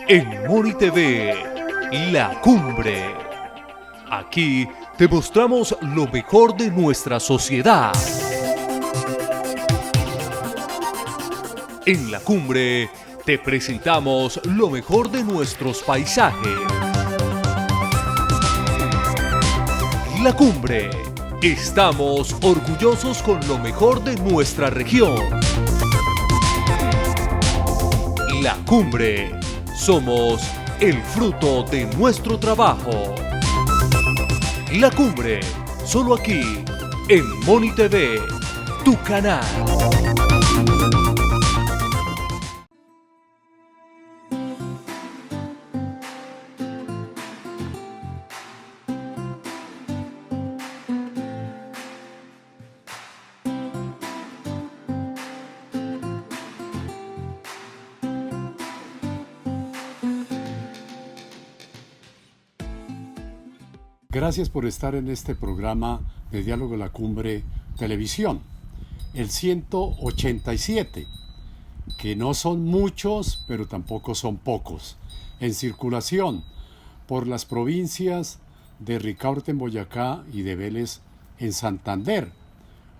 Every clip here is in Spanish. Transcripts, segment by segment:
En Moni TV, La Cumbre. Aquí te mostramos lo mejor de nuestra sociedad. En La Cumbre te presentamos lo mejor de nuestros paisajes. La Cumbre. Estamos orgullosos con lo mejor de nuestra región. La Cumbre. Somos el fruto de nuestro trabajo. La Cumbre. Solo aquí, en Moni TV, tu canal. Gracias por estar en este programa de Diálogo La Cumbre Televisión, el 187, que no son muchos, pero tampoco son pocos, en circulación por las provincias de Ricaurte en Boyacá y de Vélez en Santander,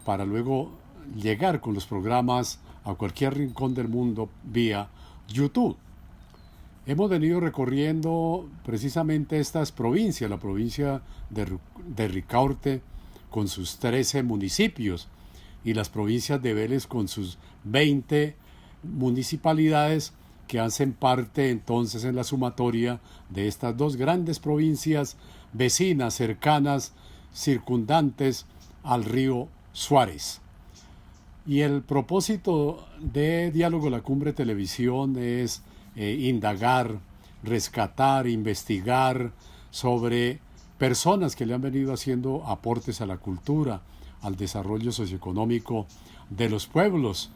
para luego llegar con los programas a cualquier rincón del mundo vía YouTube. Hemos venido recorriendo precisamente estas provincias, la provincia de Ricaurte con sus 13 municipios y las provincias de Vélez con sus 20 municipalidades que hacen parte entonces en la sumatoria de estas dos grandes provincias vecinas, cercanas, circundantes al río Suárez. Y el propósito de Diálogo La Cumbre Televisión es indagar, rescatar, investigar sobre personas que le han venido haciendo aportes a la cultura, al desarrollo socioeconómico de los pueblos,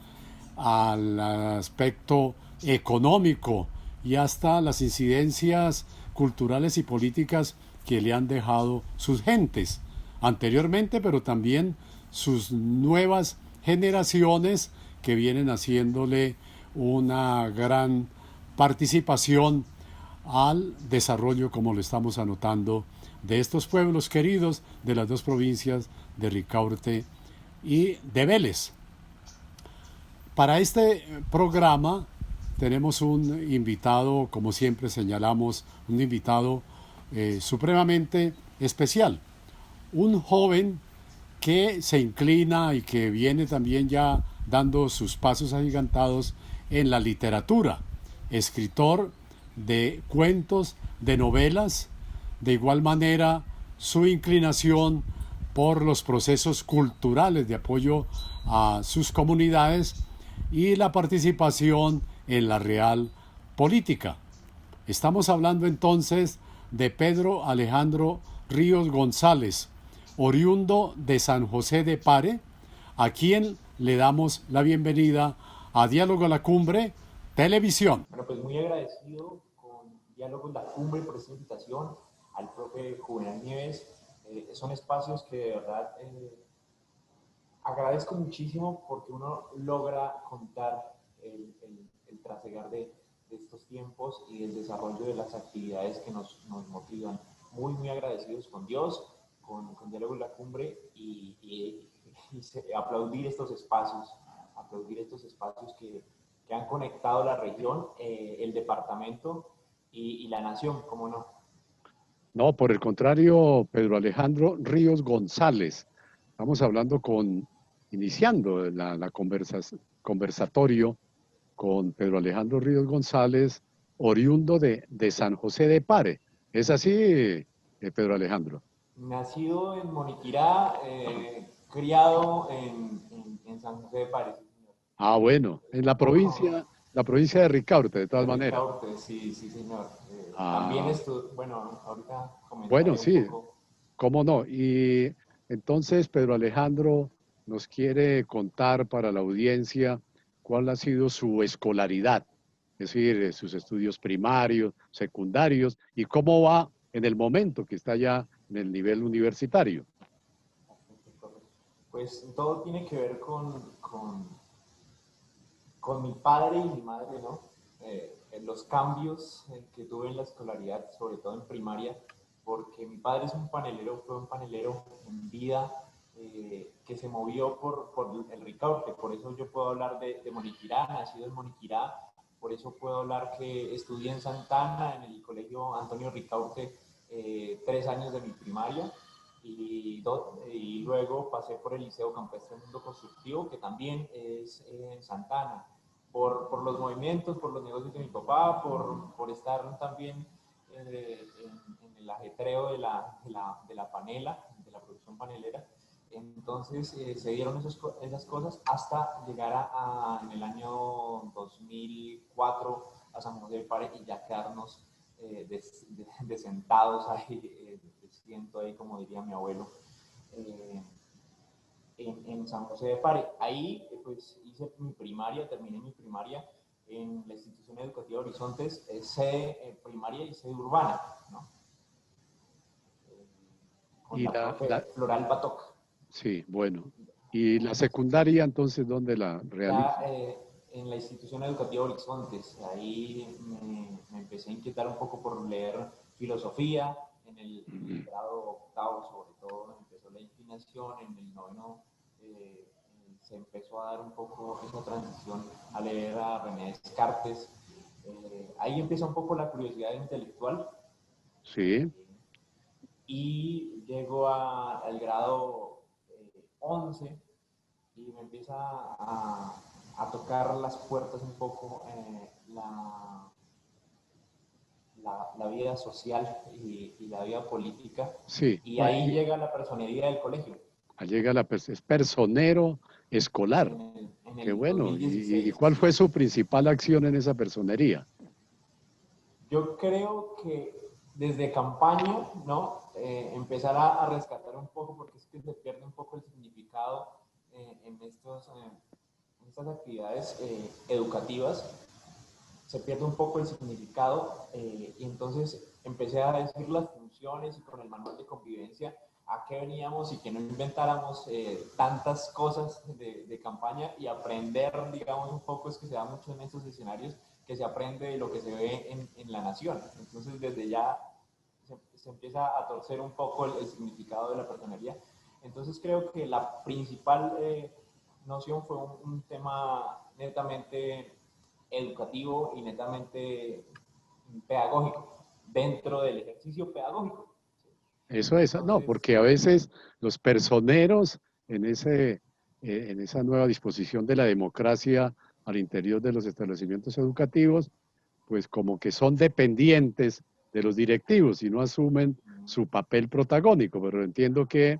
al aspecto económico y hasta las incidencias culturales y políticas que le han dejado sus gentes anteriormente, pero también sus nuevas generaciones que vienen haciéndole una gran participación al desarrollo, como lo estamos anotando, de estos pueblos queridos de las dos provincias de Ricaurte y de Vélez. Para este programa tenemos un invitado, como siempre señalamos, un invitado supremamente especial, un joven que se inclina y que viene también ya dando sus pasos agigantados en la literatura, escritor de cuentos, de novelas, de igual manera su inclinación por los procesos culturales de apoyo a sus comunidades y la participación en la real política. Estamos hablando entonces de Pedro Alejandro Ríos González, oriundo de San José de Pare, a quien le damos la bienvenida a Diálogo a la Cumbre Televisión. Bueno, pues muy agradecido con Diálogos La Cumbre por esta invitación, al profe Juvenal Nieves. Son espacios que de verdad agradezco muchísimo porque uno logra contar el trasegar de estos tiempos y el desarrollo de las actividades que nos motivan. Muy agradecidos con Dios, con Diálogos La Cumbre y aplaudir estos espacios que han conectado la región, el departamento y la nación, ¿cómo no? No, por el contrario, Pedro Alejandro Ríos González. Estamos hablando iniciando la conversatorio con Pedro Alejandro Ríos González, oriundo de San José de Pare. ¿Es así, Pedro Alejandro? Nacido en Moniquirá, criado en San José de Pare. Ah, bueno, en la provincia de Ricaurte, de todas maneras. Ricaurte, sí, señor. Ah, También bueno, ahorita bueno, comentaré un sí, poco. cómo no. Y entonces Pedro Alejandro nos quiere contar para la audiencia cuál ha sido su escolaridad, es decir, sus estudios primarios, secundarios, y cómo va en el momento que está ya en el nivel universitario. Pues todo tiene que ver con mi padre y mi madre, ¿no? los cambios que tuve en la escolaridad, sobre todo en primaria, porque mi padre es un panelero, fue un panelero en vida que se movió por el Ricaurte, por eso yo puedo hablar de Moniquirá, nacido en Moniquirá, por eso puedo hablar que estudié en Santana, en el colegio Antonio Ricaurte, 3 años de mi primaria, y luego pasé por el Liceo Campestre Mundo Constructivo, que también es en Santana, por los movimientos, por los negocios de mi papá, por estar también en el ajetreo de la panela, de la producción panelera. Entonces se dieron esas cosas hasta llegar en el año 2004 a San José de Pare y ya quedarnos de sentados ahí, de siento ahí, como diría mi abuelo, eh, en San José de Pare. Ahí pues hice mi primaria, terminé mi primaria en la institución educativa Horizontes, sede primaria y sede urbana, ¿no? Con Y la profe Floral Batoc. sí, bueno. ¿Y la secundaria entonces dónde la Ya realiza? en la institución educativa Horizontes, ahí me empecé a inquietar un poco por leer filosofía, en el grado octavo sobre todo empezó la inclinación, en el noveno se empezó a dar un poco esa transición a leer a René Descartes. Ahí empieza un poco la curiosidad intelectual Sí, y llego al grado 11 y me empieza a tocar las puertas un poco la vida social y la vida política, sí. y ahí llega la personería del colegio. Llega es personero Sí, escolar. en Qué el bueno. ¿Y 2016, cuál sí. fue su principal acción en esa personería? Yo creo que desde campaña, ¿no? Empezar a rescatar un poco, porque es que se pierde un poco el significado en estas actividades educativas, se pierde un poco el significado y entonces empecé a decir las funciones y con el manual de convivencia a qué veníamos y que no inventáramos tantas cosas de campaña y aprender, digamos, un poco, es que se da mucho en estos escenarios, que se aprende de lo que se ve en la nación. Entonces desde ya se empieza a torcer un poco el significado de la personería. Entonces creo que la principal noción fue un tema netamente educativo y netamente pedagógico, dentro del ejercicio pedagógico. Eso es, no, Entonces, porque a veces los personeros en esa nueva disposición de la democracia al interior de los establecimientos educativos, pues como que son dependientes de los directivos y no asumen su papel protagónico, pero entiendo que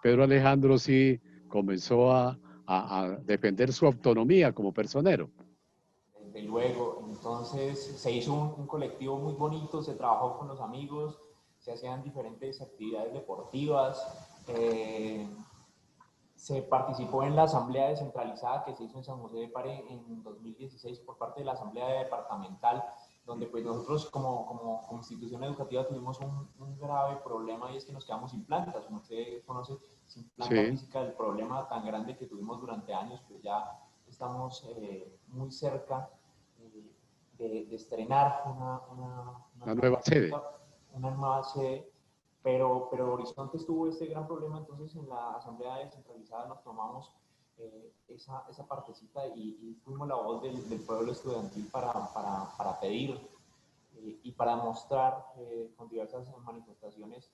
Pedro Alejandro sí comenzó a defender su autonomía como personero. desde luego, entonces se hizo un colectivo muy bonito, se trabajó con los amigos, se hacían diferentes actividades deportivas, se participó en la asamblea descentralizada que se hizo en San José de Pare en 2016 por parte de la asamblea departamental, donde pues nosotros como institución educativa tuvimos un grave problema y es que nos quedamos sin plantas. Como usted conoce, sin planta Sí, física, el problema tan grande que tuvimos durante años, pues ya estamos muy cerca de estrenar una la nueva planta sede. física, una nueva sede, pero Horizontes tuvo este gran problema, entonces en la asamblea descentralizada nos tomamos esa partecita y fuimos la voz del pueblo estudiantil para pedir y para mostrar con diversas manifestaciones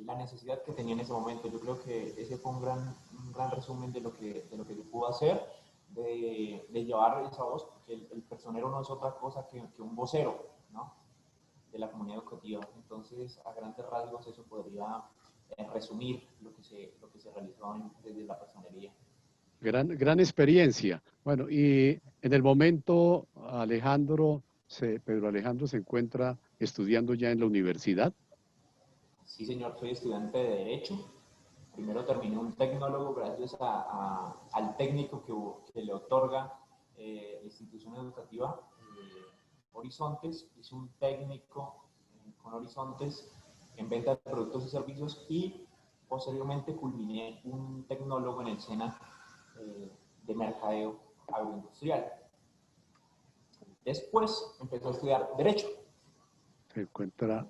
la necesidad que tenía en ese momento. Yo creo que ese fue un gran resumen de lo que yo pude hacer, de llevar esa voz, porque el personero no es otra cosa que un vocero, ¿no? De la comunidad educativa. Entonces, a grandes rasgos, eso podría resumir lo que se realizó desde la personería. Gran experiencia. Bueno, y en el momento Pedro Alejandro se encuentra estudiando ya en la universidad. Sí, señor, soy estudiante de Derecho. Primero terminé un tecnólogo gracias al técnico que le otorga la institución educativa Horizontes. Hice un técnico con Horizontes en venta de productos y servicios y posteriormente culminé un tecnólogo en el SENA de mercadeo agroindustrial. Después empezó a estudiar Derecho. Se encuentra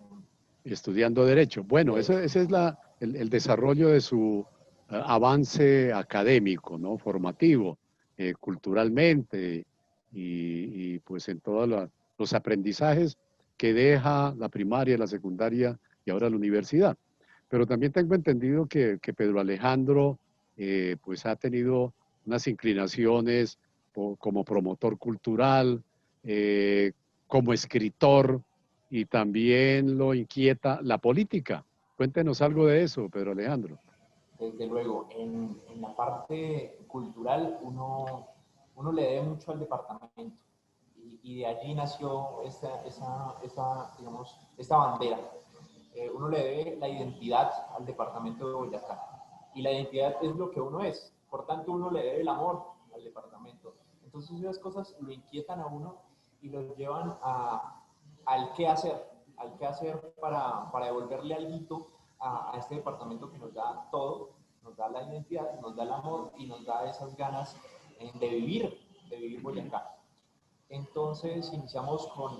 estudiando Derecho. Bueno, ese es el desarrollo de su avance académico, ¿no? Formativo, culturalmente y pues en todos los aprendizajes que deja la primaria, la secundaria y ahora la universidad. Pero también tengo entendido que Pedro Alejandro pues ha tenido unas inclinaciones como promotor cultural, como escritor, y también lo inquieta la política. Cuéntenos algo de eso, Pedro Alejandro. Desde luego, en la parte cultural uno le debe mucho al departamento y de allí nació digamos, esta bandera. Uno le debe la identidad al departamento de Boyacá y la identidad es lo que uno es, por tanto uno le debe el amor al departamento. Entonces esas cosas lo inquietan a uno y lo llevan al qué hacer para devolverle algo a este departamento que nos da todo, nos da la identidad, nos da el amor y nos da esas ganas de vivir Boyacá. Entonces iniciamos con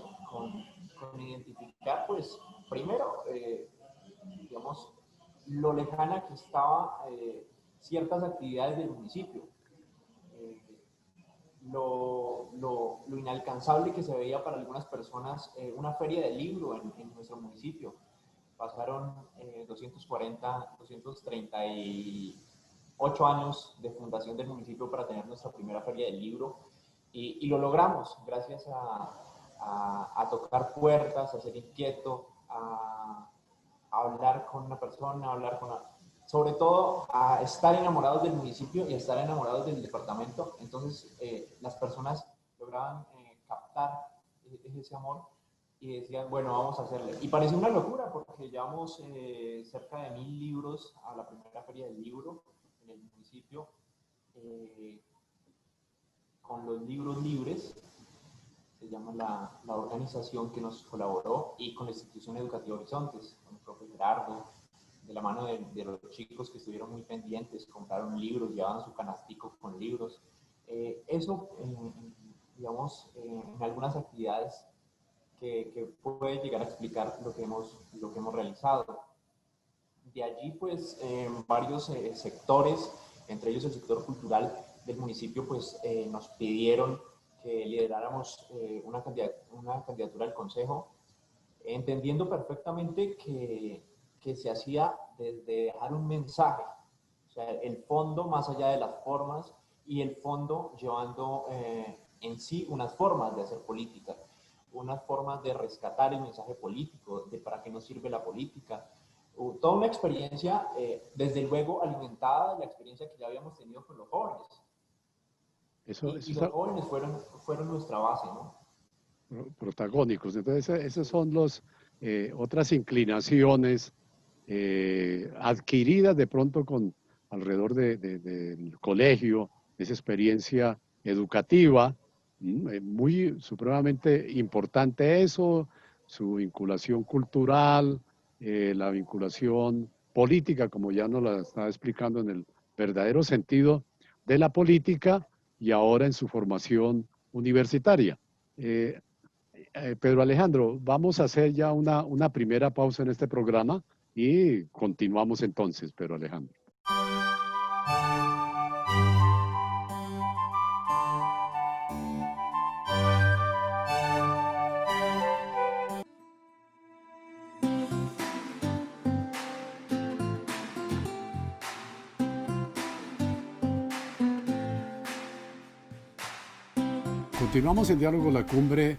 identificar, pues, primero, digamos, lo lejana que estaba ciertas actividades del municipio, eh, lo inalcanzable que se veía para algunas personas una feria de libro en nuestro municipio. Pasaron 238 años de fundación del municipio para tener nuestra primera feria del libro y lo logramos gracias a tocar puertas, a ser inquieto, a hablar con una persona, sobre todo a estar enamorados del municipio y a estar enamorados del departamento. Entonces las personas lograban captar ese amor y decían, bueno, vamos a hacerle. Y pareció una locura porque llevamos cerca de 1000 libros a la primera feria del libro en el municipio, con los libros libres, se llama la organización que nos colaboró, y con la institución educativa Horizontes, con el profe Gerardo, de la mano de los chicos que estuvieron muy pendientes, compraron libros, llevaban su canastico con libros. Eso, digamos, en algunas actividades que puede llegar a explicar lo que hemos realizado. De allí, pues, varios sectores, entre ellos el sector cultural del municipio, pues nos pidieron que lideráramos una candidatura al consejo, entendiendo perfectamente que se hacía desde dejar un mensaje, o sea, el fondo más allá de las formas y el fondo llevando en sí unas formas de hacer política, unas formas de rescatar el mensaje político, de para qué nos sirve la política. Toda una experiencia, desde luego, alimentada de la experiencia que ya habíamos tenido con los jóvenes. Y los jóvenes fueron nuestra base, ¿no? Protagónicos. Entonces, esas son otras inclinaciones adquiridas de pronto alrededor del colegio, esa experiencia educativa, muy supremamente importante eso, su vinculación cultural, la vinculación política, como ya nos la estaba explicando en el verdadero sentido de la política y ahora en su formación universitaria. Pedro Alejandro, vamos a hacer ya una primera pausa en este programa y continuamos entonces, Pedro Alejandro. Continuamos en Diálogo La Cumbre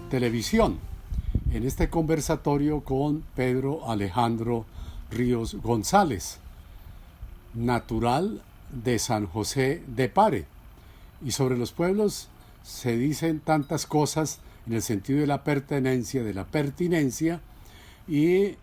Televisión, en este conversatorio con Pedro Alejandro Ríos González, natural de San José de Pare. Y sobre los pueblos se dicen tantas cosas en el sentido de la pertenencia, de la pertinencia, y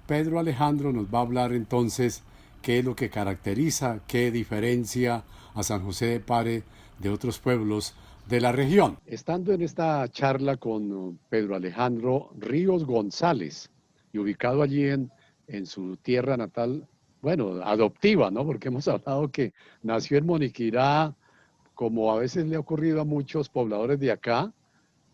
Pedro Alejandro nos va a hablar entonces qué es lo que caracteriza, qué diferencia a San José de Pare de otros pueblos de la región. Estando en esta charla con Pedro Alejandro Ríos González y ubicado allí en su tierra natal, bueno, adoptiva, ¿no? Porque hemos hablado que nació en Moniquirá, como a veces le ha ocurrido a muchos pobladores de acá,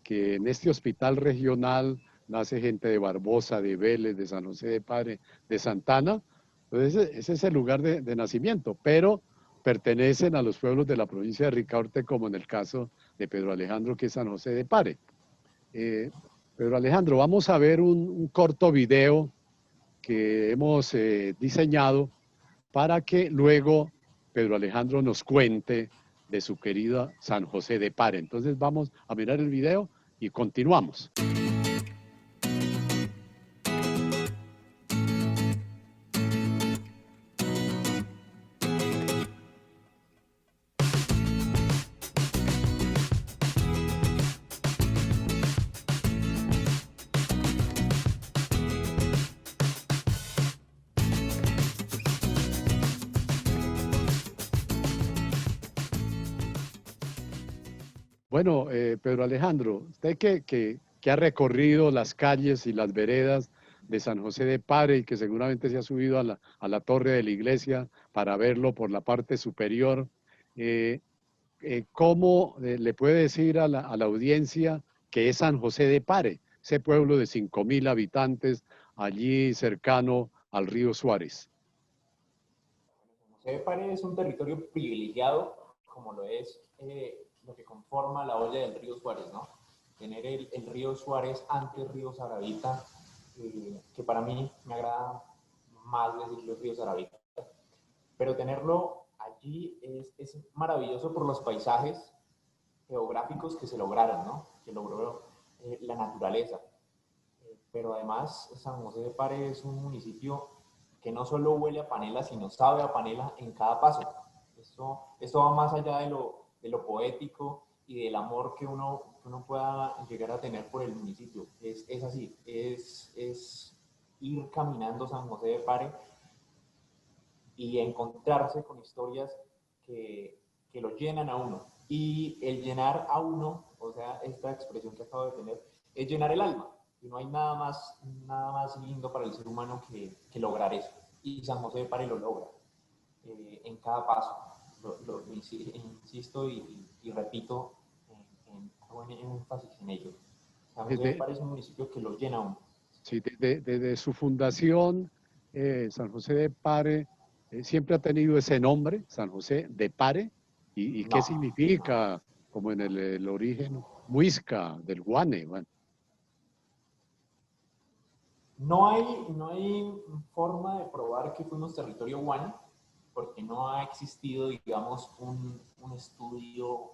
que en este hospital regional nace gente de Barbosa, de Vélez, de San José de Pare, de Santana. Entonces ese es el lugar de nacimiento, pero pertenecen a los pueblos de la provincia de Ricaurte, como en el caso de Pedro Alejandro, que es San José de Pare. Pedro Alejandro, vamos a ver un corto video que hemos diseñado para que luego Pedro Alejandro nos cuente de su querida San José de Pare. Entonces vamos a mirar el video y continuamos. Bueno, Pedro Alejandro, usted que ha recorrido las calles y las veredas de San José de Pare y que seguramente se ha subido a la torre de la iglesia para verlo por la parte superior, ¿cómo le puede decir a la audiencia que es San José de Pare, ese pueblo de 5.000 habitantes allí cercano al río Suárez? San José de Pare es un territorio privilegiado, como lo es lo que conforma la olla del río Suárez, ¿no? Tener el río Suárez antes río Saravita, que para mí me agrada más decirlo río Saravita, pero tenerlo allí es maravilloso por los paisajes geográficos que se lograron, ¿no? Que logró la naturaleza. Pero además San José de Pare es un municipio que no solo huele a panela, sino sabe a panela en cada paso. Esto va más allá de lo poético y del amor que uno pueda llegar a tener por el municipio. Es así, es ir caminando San José de Pare y encontrarse con historias que lo llenan a uno. Y el llenar a uno, o sea, esta expresión que acabo de tener, es llenar el alma. Y no hay nada más lindo para el ser humano que lograr eso. Y San José de Pare lo logra en cada paso. Insisto y repito, hago énfasis en ello. San José de Pare es un municipio que lo llena a uno. Sí, desde su fundación, San José de Pare siempre ha tenido ese nombre, San José de Pare. ¿Y qué significa, como en el origen, Muisca, del Guane? Bueno. No hay forma de probar que fuimos territorio Guane, porque no ha existido, digamos, un estudio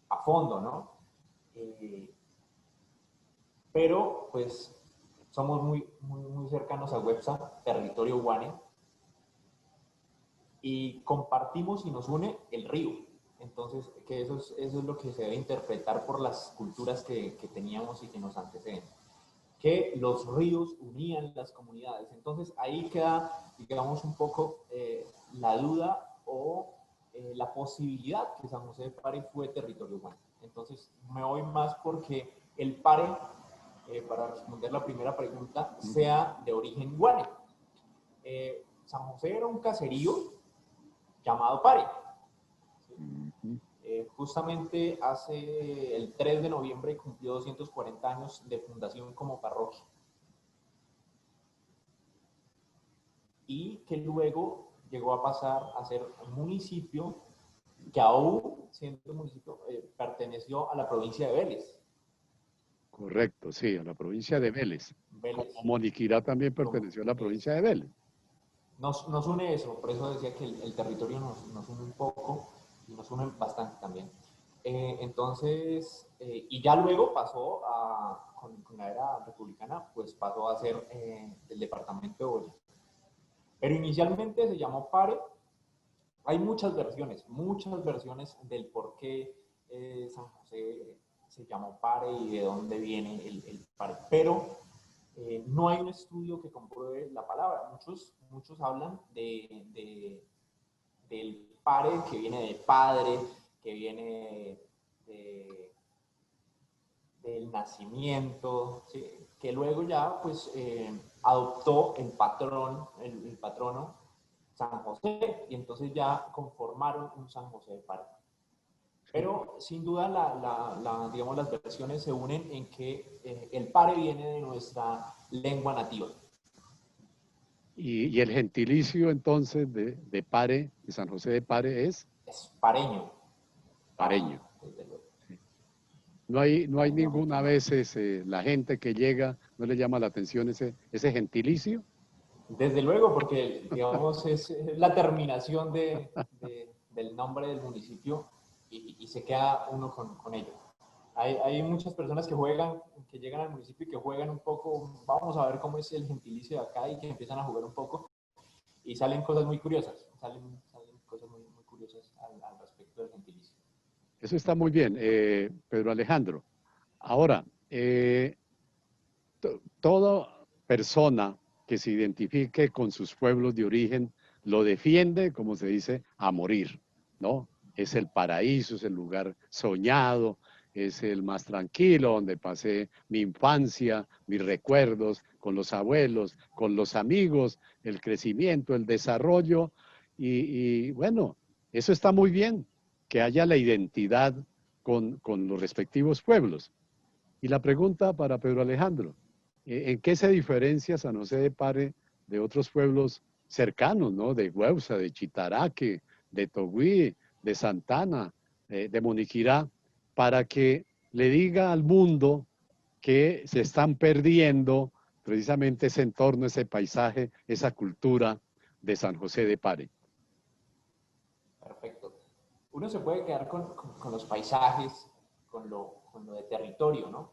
a fondo, ¿no? Pero, pues, somos muy cercanos a Websa, territorio Guane, y compartimos y nos une el río. Entonces, que eso es lo que se debe interpretar por las culturas que teníamos y que nos anteceden. Que los ríos unían las comunidades. Entonces ahí queda, digamos, un poco la duda o la posibilidad que San José de Pare fue territorio guane. Entonces me voy más porque el Pare, para responder la primera pregunta, sea de origen guane. San José era un caserío llamado Pare. Justamente hace el 3 de noviembre cumplió 240 años de fundación como parroquia. Y que luego llegó a pasar a ser un municipio que aún siendo municipio perteneció a la provincia de Vélez. Correcto, sí, a la provincia de Vélez. Vélez. Como Moniquirá también perteneció a la provincia de Vélez. Nos une eso, por eso decía que el territorio nos une un poco y nos une bastante también. Entonces, y ya luego pasó con la era republicana, pues pasó a ser el departamento de Boyacá. Pero inicialmente se llamó Pare. Hay muchas versiones del por qué San José se llamó Pare y de dónde viene el Pare. Pero no hay un estudio que compruebe la palabra. Muchos hablan del Pare, que viene de padre, que viene del nacimiento, ¿sí? Que luego ya pues adoptó el patrono San José, y entonces ya conformaron un San José de Pare. Pero sin duda digamos, las versiones se unen en que el pare viene de nuestra lengua nativa. Y el gentilicio entonces de Pare, de San José de Pare, es Es pareño. pareño. Pareño, desde luego. Sí. No hay Pareño ninguna regional. vez la gente que llega, no le llama la atención ese gentilicio. Desde luego, porque, digamos, es la terminación del nombre del municipio y se queda uno con ello. Hay muchas personas que juegan, que llegan al municipio y que juegan un poco, vamos a ver cómo es el gentilicio de acá y que empiezan a jugar un poco y salen cosas muy curiosas, salen cosas muy curiosas al respecto del gentilicio. Eso está muy bien, Pedro Alejandro. Ahora, toda persona que se identifique con sus pueblos de origen lo defiende, como se dice, a morir, ¿no? Es el paraíso, es el lugar soñado, es el más tranquilo, donde pasé mi infancia, mis recuerdos con los abuelos, con los amigos, el crecimiento, el desarrollo. Y bueno, eso está muy bien, que haya la identidad con los respectivos pueblos. Y la pregunta para Pedro Alejandro, ¿en qué se diferencia San José de Pare de otros pueblos cercanos, ¿no? De Güeusa, de Chitaraque, de Togüí, de Santana, de Moniquirá, para que le diga al mundo que se están perdiendo precisamente ese entorno, ese paisaje, esa cultura de San José de Pare? Perfecto. Uno se puede quedar con los paisajes, con lo de territorio, ¿no?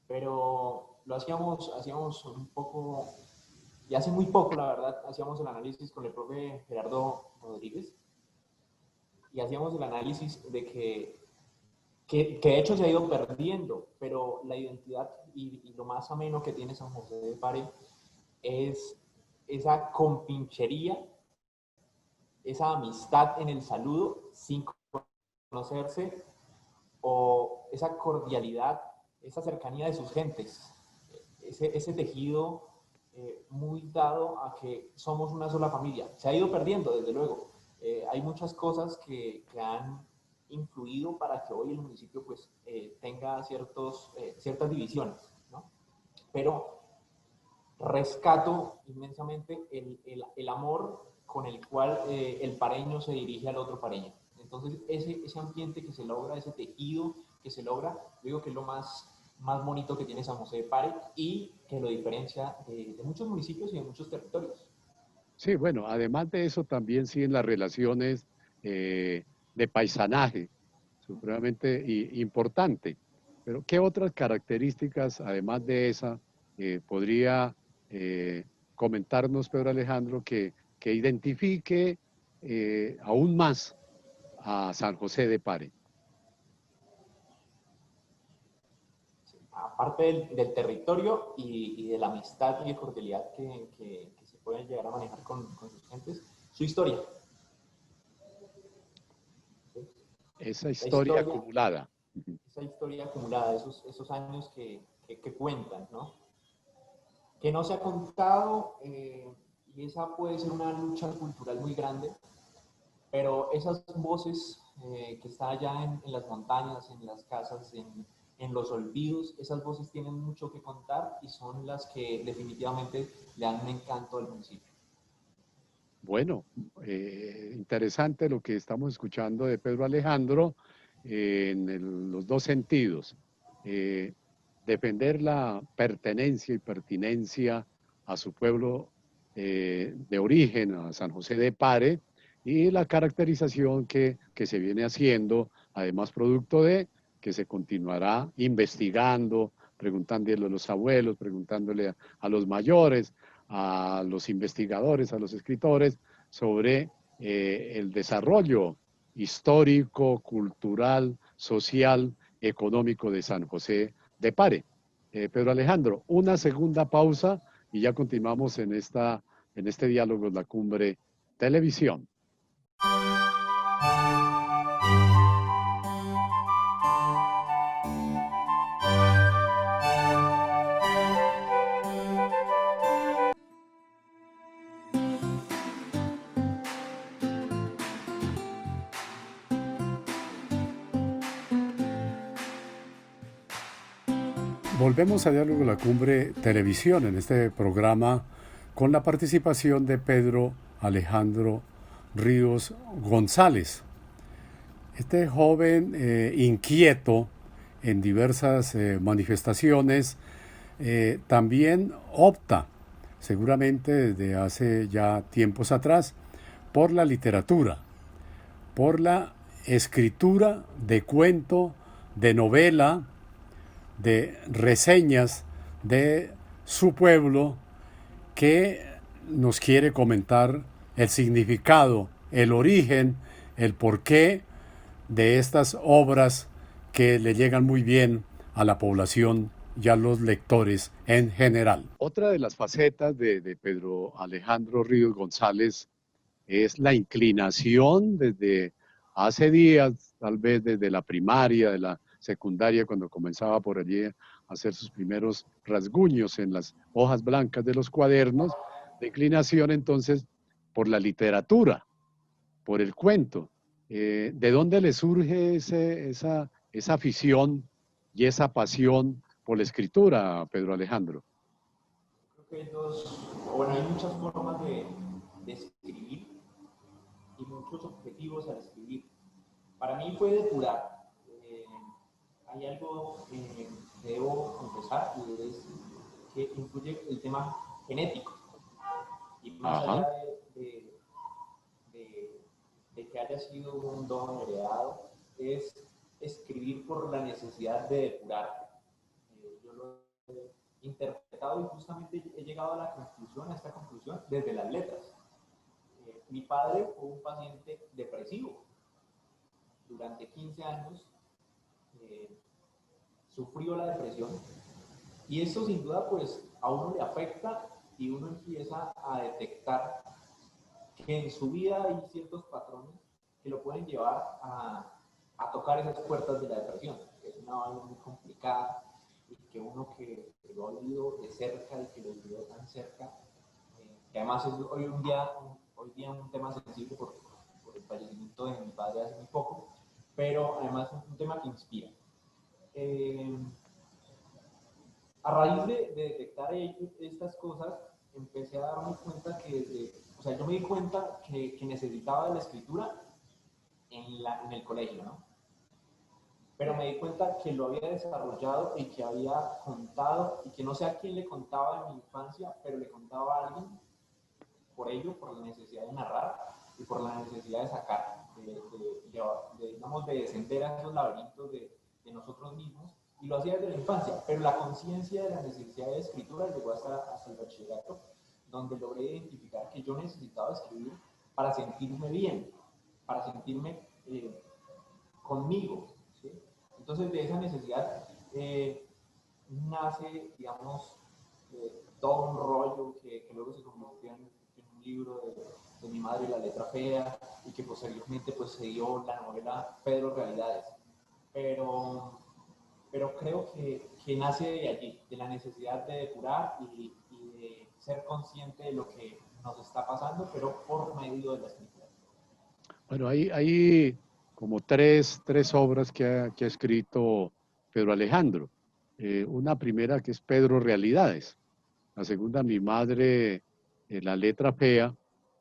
Pero lo hacíamos un poco, y hace muy poco, la verdad, hacíamos el análisis con el profe Gerardo Rodríguez, y hacíamos el análisis de que de hecho se ha ido perdiendo, pero la identidad y lo más ameno que tiene San José de Pare es esa compinchería, esa amistad en el saludo sin conocerse, o esa cordialidad, esa cercanía de sus gentes, ese tejido muy dado a que somos una sola familia. Se ha ido perdiendo, desde luego. Hay muchas cosas que han influido para que hoy el municipio pues, tenga ciertas divisiones, ¿no? Pero rescato inmensamente el amor con el cual el pareño se dirige al otro pareño. Entonces, ese ambiente que se logra, ese tejido que se logra, digo que es lo más bonito que tiene San José de Pare y que lo diferencia de muchos municipios y de muchos territorios. Sí, bueno, además de eso también siguen las relaciones de paisanaje, supremamente importante. Pero ¿qué otras características, además de esa, podría comentarnos Pedro Alejandro que identifique aún más a San José de Pare? Aparte del territorio y de la amistad y cordialidad que se pueden llegar a manejar con sus gentes, su historia. ¿Sí? Esa La historia historia, acumulada. esa historia acumulada, esos años que cuentan, ¿no? Que no se ha contado, y esa puede ser una lucha cultural muy grande, pero esas voces que están allá en las montañas, en las casas, en los olvidos, esas voces tienen mucho que contar y son las que definitivamente le dan un encanto al municipio. Bueno, interesante lo que estamos escuchando de Pedro Alejandro los dos sentidos. Eh, Defender la pertenencia y pertinencia a su pueblo de origen, a San José de Pare, y la caracterización que se viene haciendo, además producto de que se continuará investigando, preguntándole a los abuelos, preguntándole a los mayores, a los investigadores, a los escritores, sobre el desarrollo histórico, cultural, social, económico de San José de Pare. Pedro Alejandro, una segunda pausa y ya continuamos en este diálogo en la Cumbre Televisión. Volvemos a Diálogo La Cumbre Televisión en este programa con la participación de Pedro Alejandro Ríos González. Este joven inquieto en diversas manifestaciones también opta, seguramente desde hace ya tiempos atrás, por la literatura, por la escritura de cuento, de novela, de reseñas de su pueblo, que nos quiere comentar el significado, el origen, el porqué de estas obras que le llegan muy bien a la población y a los lectores en general. Otra de las facetas de Pedro Alejandro Ríos González es la inclinación desde hace días, tal vez desde la primaria, de la secundaria, cuando comenzaba por allí a hacer sus primeros rasguños en las hojas blancas de los cuadernos, de inclinación entonces por la literatura, por el cuento. ¿De dónde le surge esa afición y esa pasión por la escritura, Pedro Alejandro? Creo que bueno, hay muchas formas de escribir y muchos objetivos al escribir. Para mí fue depurar. Hay algo que debo confesar y es que influye el tema genético. Y más allá de que haya sido un don heredado, es escribir por la necesidad de depurar. Yo lo he interpretado y justamente he llegado a esta conclusión desde las letras. Mi padre fue un paciente depresivo. Durante 15 años sufrió la depresión y eso sin duda pues a uno le afecta y uno empieza a detectar que en su vida hay ciertos patrones que lo pueden llevar a tocar esas puertas de la depresión. Es una vaina muy complicada y que uno que lo ha vivido de cerca y que lo vivió tan cerca, que además es hoy día un tema sensible por el fallecimiento de mi padre hace muy poco, pero además es un tema que inspira. A raíz de detectar estas cosas, empecé a darme cuenta yo me di cuenta que necesitaba de la escritura en el colegio, ¿no? Pero me di cuenta que lo había desarrollado y que había contado, y que no sé a quién le contaba en mi infancia, pero le contaba a alguien por la necesidad de narrar y por la necesidad de sacar, digamos, de descender a esos laberintos de nosotros mismos, y lo hacía desde la infancia, pero la conciencia de la necesidad de escritura llegó hasta el bachillerato, donde logré identificar que yo necesitaba escribir para sentirme bien, para sentirme conmigo, ¿sí? Entonces de esa necesidad nace, digamos, todo un rollo que luego se convirtió en un libro de mi madre, La letra fea, y que posteriormente pues se dio la novela Pedro Realidades. Pero creo que nace de allí, de la necesidad de depurar y de ser consciente de lo que nos está pasando, pero por medio de la escritura. Bueno, hay como tres obras que ha escrito Pedro Alejandro. Una primera que es Pedro Realidades, la segunda Mi Madre, La Letra Fea,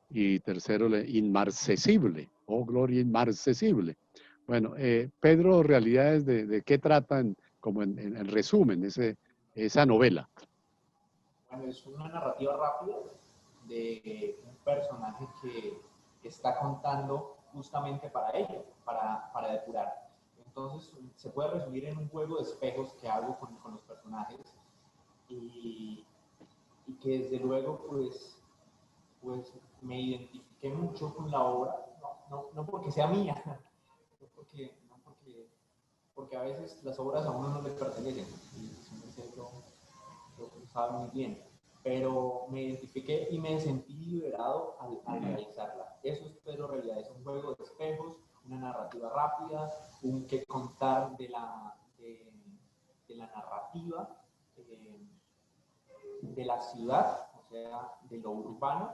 y tercero Inmarcesible, Oh Gloria Inmarcesible. Bueno, Pedro Realidades, ¿de qué trata como en resumen esa novela? Bueno, es una narrativa rápida de un personaje que está contando justamente para ello, para depurar. Entonces, se puede resumir en un juego de espejos que hago con los personajes y que desde luego, pues me identifiqué mucho con la obra, no porque sea mía, porque a veces las obras a uno no le pertenecen, y siempre lo sabe muy bien, pero me identifiqué y me sentí liberado al realizarla. Eso es Pedro Realidad, es un juego de espejos, una narrativa rápida, un que contar de la narrativa de la ciudad, o sea, de lo urbano,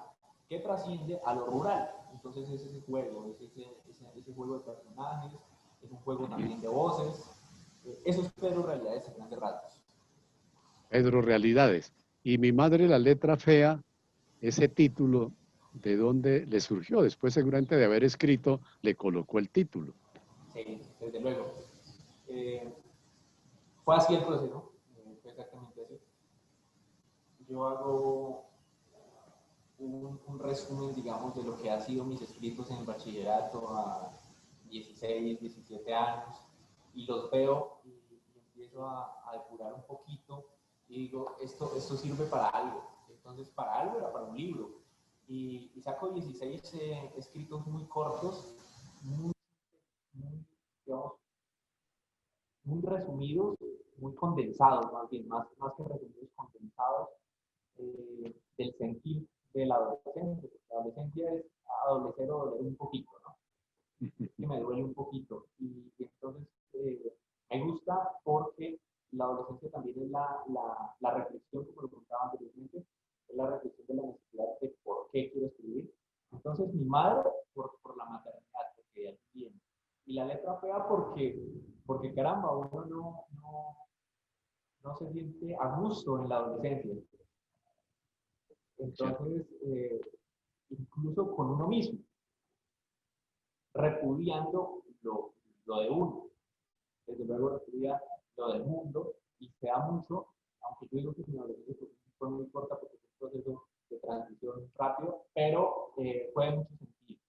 que trasciende a lo rural. Entonces es ese juego, ese juego de personajes, es un juego también de voces. Eso es Pedro Realidades en grandes rasgos. Pedro Realidades. Y Mi madre la letra fea, ese título, ¿de dónde le surgió? Después seguramente de haber escrito, le colocó el título. Sí, desde luego. Eh, Fue así el proceso, fue exactamente así. Yo hago un resumen, digamos, de lo que han sido mis escritos en el bachillerato a 16, 17 años, y los veo y empiezo a depurar un poquito y digo, esto sirve para algo. Entonces, para algo era para un libro. Y saco 16 escritos muy cortos, muy, muy, digamos, muy resumidos, muy condensados, más bien, más que resumidos, condensados, del sentir de la adolescencia. La adolescencia es adolecer o doler un poquito, ¿no? Que me duele un poquito. Y entonces me gusta porque la adolescencia también es la reflexión, como lo contaba anteriormente, es la reflexión de la necesidad de por qué quiero escribir. Entonces, mi madre, por la maternidad, porque ella tiene. Y la letra fea porque caramba, uno no se siente a gusto en la adolescencia. Entonces, incluso con uno mismo, repudiando lo de uno. Desde luego repudia lo del mundo y se da mucho, aunque yo digo que mi adolescencia fue muy corta porque fue un proceso de transición rápido, pero fue de mucho sentido.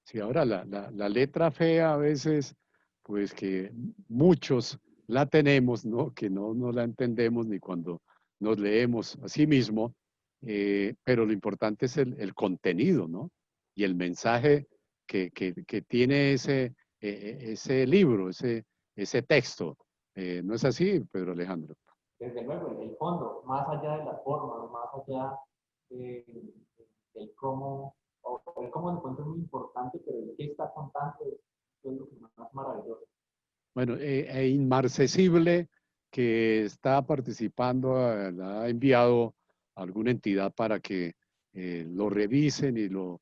Sí, ahora la letra fea a veces, pues que muchos la tenemos, ¿no? Que no la entendemos ni cuando nos leemos a sí mismo, pero lo importante es el contenido, ¿no? Y el mensaje que tiene ese libro, ese texto. ¿No es así, Pedro Alejandro? Desde luego, el fondo, más allá de las formas, más allá eh, del cómo, o el cómo encuentro es muy importante, pero el qué está contando es lo que más maravilloso. Bueno, Inmarcesible, que está participando, ha enviado a alguna entidad para que lo revisen y lo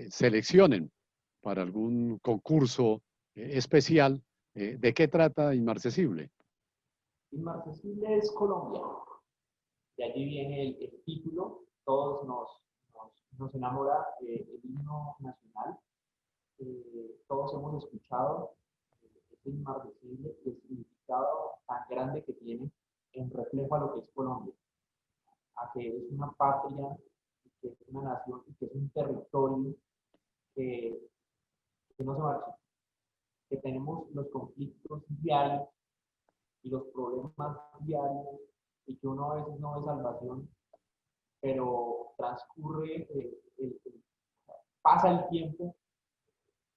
seleccionen para algún concurso especial. ¿De qué trata Inmarcesible? Inmarcesible es Colombia. De allí viene el título. Todos nos enamora el himno nacional. Todos hemos escuchado este inmarcesible y el significado tan grande que tiene en reflejo a lo que es Colombia, a que es una patria, que es una nación y que es un territorio que, que no se marcha, que tenemos los conflictos diarios y los problemas diarios y que uno a veces no ve salvación, pero transcurre, pasa el tiempo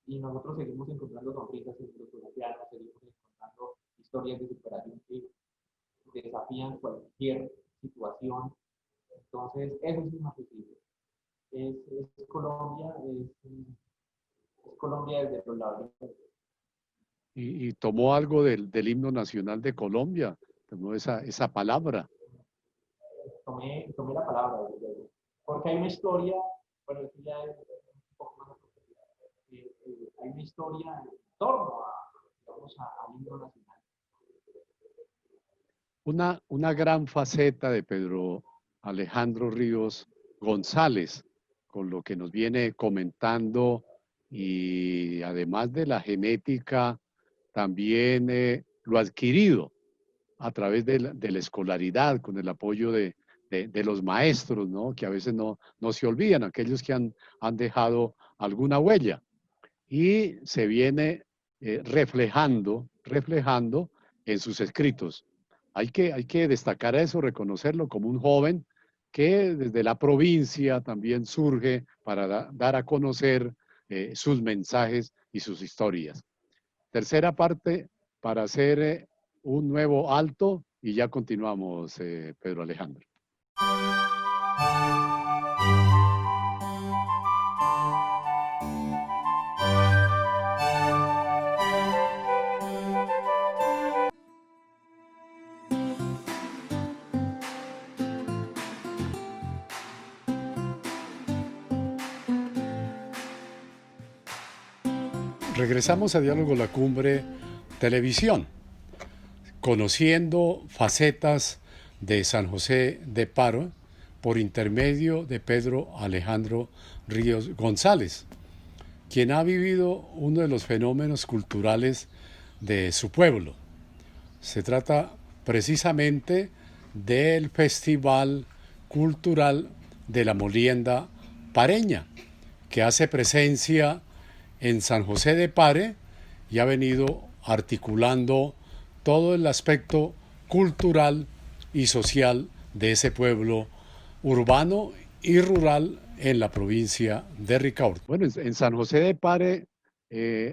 y nosotros seguimos encontrando sonrisas entre los colombianos, seguimos encontrando historias de superación que desafían cualquier situación. Entonces, eso es inaccesible. Es Colombia, es Colombia desde los lados. Y tomó algo del himno nacional de Colombia, tomó esa palabra. Tomé la palabra, porque hay una historia, bueno, eso ya es un poco más hay una historia en torno digamos, al himno nacional. Una gran faceta de Pedro Alejandro Ríos González, con lo que nos viene comentando, y además de la genética, también lo adquirido a través de la escolaridad, con el apoyo de los maestros, ¿no? Que a veces no se olvidan, aquellos que han dejado alguna huella. Y se viene reflejando en sus escritos. Hay que destacar eso, reconocerlo como un joven que desde la provincia también surge para dar a conocer sus mensajes y sus historias. Tercera parte para hacer un nuevo alto y ya continuamos, Pedro Alejandro. Regresamos a Diálogo La Cumbre Televisión, conociendo facetas de San José de Pare por intermedio de Pedro Alejandro Ríos González, quien ha vivido uno de los fenómenos culturales de su pueblo. Se trata precisamente del Festival Cultural de la Molienda Pareña, que hace presencia en San José de Pare y ha venido articulando todo el aspecto cultural y social de ese pueblo urbano y rural en la provincia de Ricaurte. Bueno, en San José de Pare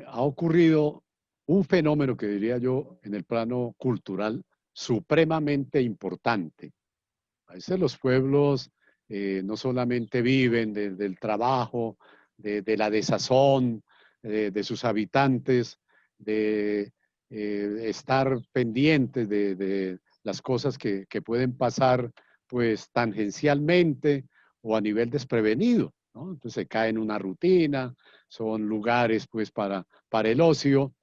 ha ocurrido un fenómeno que diría yo en el plano cultural supremamente importante. A veces los pueblos no solamente viven del trabajo, de la desazón de sus habitantes, de estar pendientes de las cosas que pueden pasar pues tangencialmente o a nivel desprevenido, ¿no? Entonces se cae en una rutina, son lugares pues para el ocio,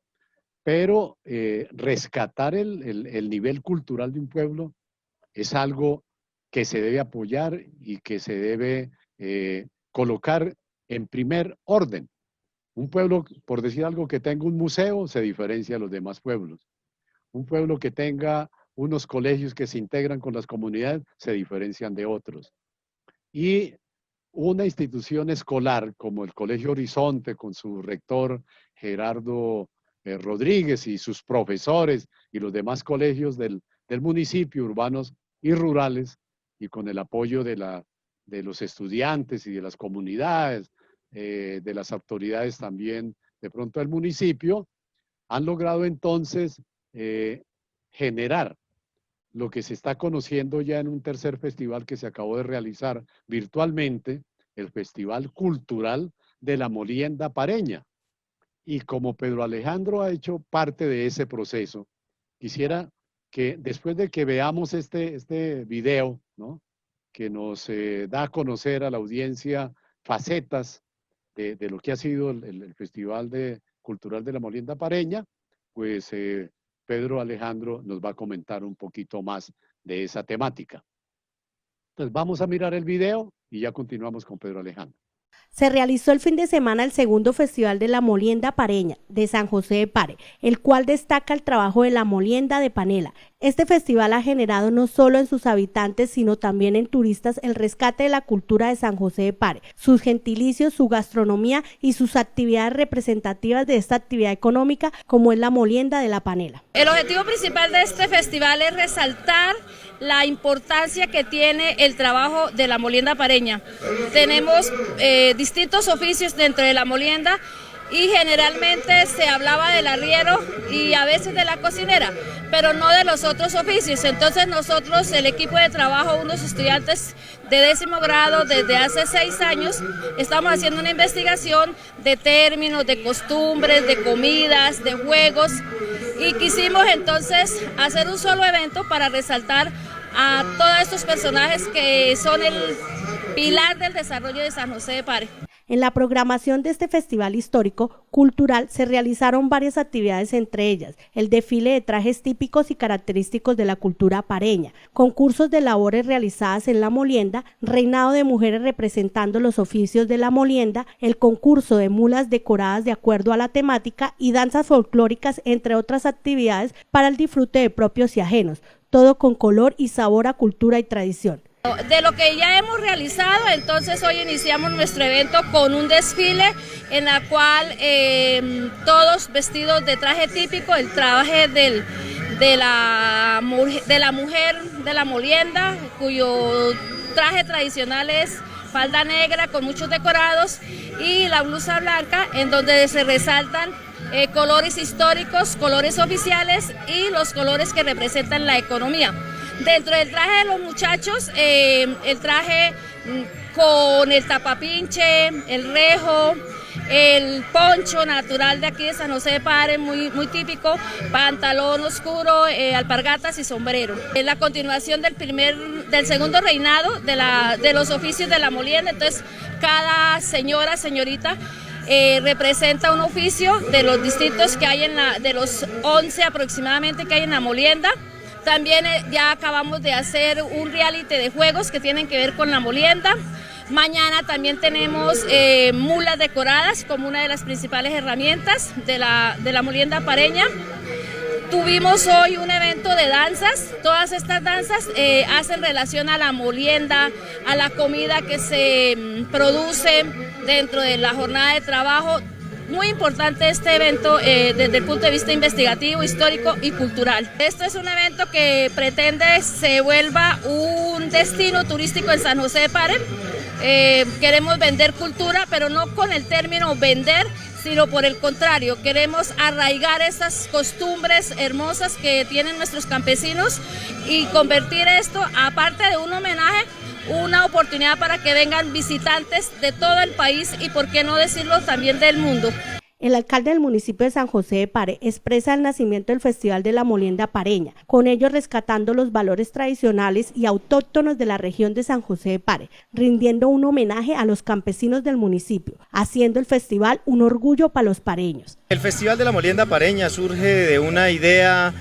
pero rescatar el nivel cultural de un pueblo es algo que se debe apoyar y que se debe colocar en primer orden. Un pueblo, por decir algo, que tenga un museo se diferencia de los demás pueblos. Un pueblo que tenga unos colegios que se integran con las comunidades se diferencian de otros. Y una institución escolar como el Colegio Horizonte, con su rector Gerardo Rodríguez y sus profesores y los demás colegios del municipio, urbanos y rurales, y con el apoyo de los estudiantes y de las comunidades, de las autoridades también de pronto del municipio, han logrado entonces generar lo que se está conociendo ya en un tercer festival que se acabó de realizar virtualmente, el Festival Cultural de la Molienda Pareña. Y como Pedro Alejandro ha hecho parte de ese proceso, quisiera que después de que veamos este video, ¿no?, que nos da a conocer a la audiencia facetas de lo que ha sido el Festival Cultural de la Molienda Pareña, pues Pedro Alejandro nos va a comentar un poquito más de esa temática. Entonces vamos a mirar el video y ya continuamos con Pedro Alejandro. Se realizó el fin de semana el segundo Festival de la Molienda Pareña de San José de Pare, el cual destaca el trabajo de la molienda de panela. Este festival ha generado no solo en sus habitantes, sino también en turistas el rescate de la cultura de San José de Pare, sus gentilicios, su gastronomía y sus actividades representativas de esta actividad económica como es la molienda de la panela. El objetivo principal de este festival es resaltar la importancia que tiene el trabajo de la molienda pareña. Tenemos distintos oficios dentro de la molienda y generalmente se hablaba del arriero y a veces de la cocinera, pero no de los otros oficios. Entonces nosotros, el equipo de trabajo, unos estudiantes de 10º grado desde hace 6 años, estamos haciendo una investigación de términos, de costumbres, de comidas, de juegos, y quisimos entonces hacer un solo evento para resaltar a todos estos personajes que son el pilar del desarrollo de San José de Pare. En la programación de este festival histórico cultural se realizaron varias actividades, entre ellas el desfile de trajes típicos y característicos de la cultura pareña, concursos de labores realizadas en la molienda, reinado de mujeres representando los oficios de la molienda, el concurso de mulas decoradas de acuerdo a la temática y danzas folclóricas, entre otras actividades para el disfrute de propios y ajenos, todo con color y sabor a cultura y tradición. De lo que ya hemos realizado, entonces hoy iniciamos nuestro evento con un desfile en la cual todos vestidos de traje típico, el traje de la mujer de la molienda, cuyo traje tradicional es falda negra con muchos decorados y la blusa blanca, en donde se resaltan colores históricos, colores oficiales y los colores que representan la economía. Dentro del traje de los muchachos, el traje con el tapapinche, el rejo, el poncho natural de aquí de San José de Pare, muy típico, pantalón oscuro, alpargatas y sombrero. Es la continuación del segundo reinado de los oficios de la molienda, entonces cada señorita, representa un oficio de los distintos que hay de los 11 aproximadamente que hay en la molienda. También ya acabamos de hacer un reality de juegos que tienen que ver con la molienda. Mañana también tenemos mulas decoradas como una de las principales herramientas de la molienda pareña. Tuvimos hoy un evento de danzas. Todas estas danzas hacen relación a la molienda, a la comida que se produce dentro de la jornada de trabajo. Muy importante este evento desde el punto de vista investigativo, histórico y cultural. Esto es un evento que pretende se vuelva un destino turístico en San José de Pare. Queremos vender cultura, pero no con el término vender, sino por el contrario, queremos arraigar estas costumbres hermosas que tienen nuestros campesinos y convertir esto, aparte de un homenaje, una oportunidad para que vengan visitantes de todo el país y, por qué no decirlo, también del mundo. El alcalde del municipio de San José de Pare expresa el nacimiento del Festival de la Molienda Pareña, con ello rescatando los valores tradicionales y autóctonos de la región de San José de Pare, rindiendo un homenaje a los campesinos del municipio, haciendo el festival un orgullo para los pareños. El Festival de la Molienda Pareña surge de una idea